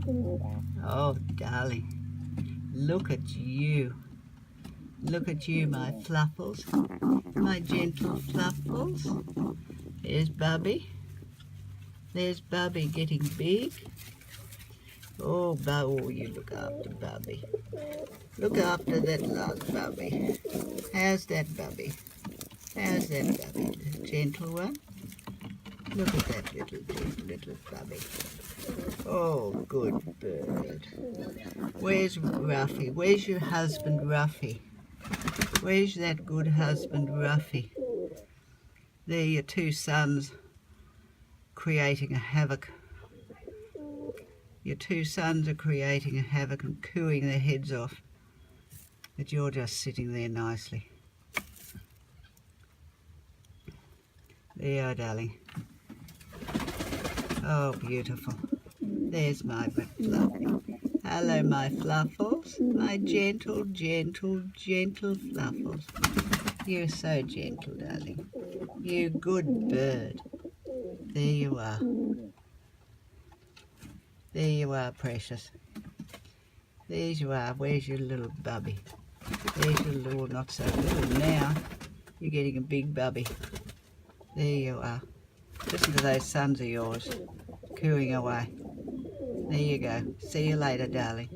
Oh, darling. Look at you. Look at you, my Fluffles. My gentle Fluffles. There's Bubby. There's Bubby getting big. Oh, you look after Bubby. Look after that last Bubby. How's that Bubby? How's that Bubby? The gentle one? Look at that little Bubby. Oh, good bird. Where's Ruffy? Where's your husband, Ruffy? Where's that good husband, Ruffy? There, your two sons creating a havoc. Your two sons are creating a havoc and cooing their heads off. But you're just sitting there nicely. There you are, darling. Oh, beautiful. There's my Fluffy. Hello, my Fluffles. My gentle, gentle, gentle Fluffles. You're so gentle, darling. You good bird. There you are. There you are, precious. There you are. Where's your little Bubby? There's your little, not so little now. You're getting a big Bubby. There you are. Listen to those sons of yours cooing away. There you go. See you later, darling.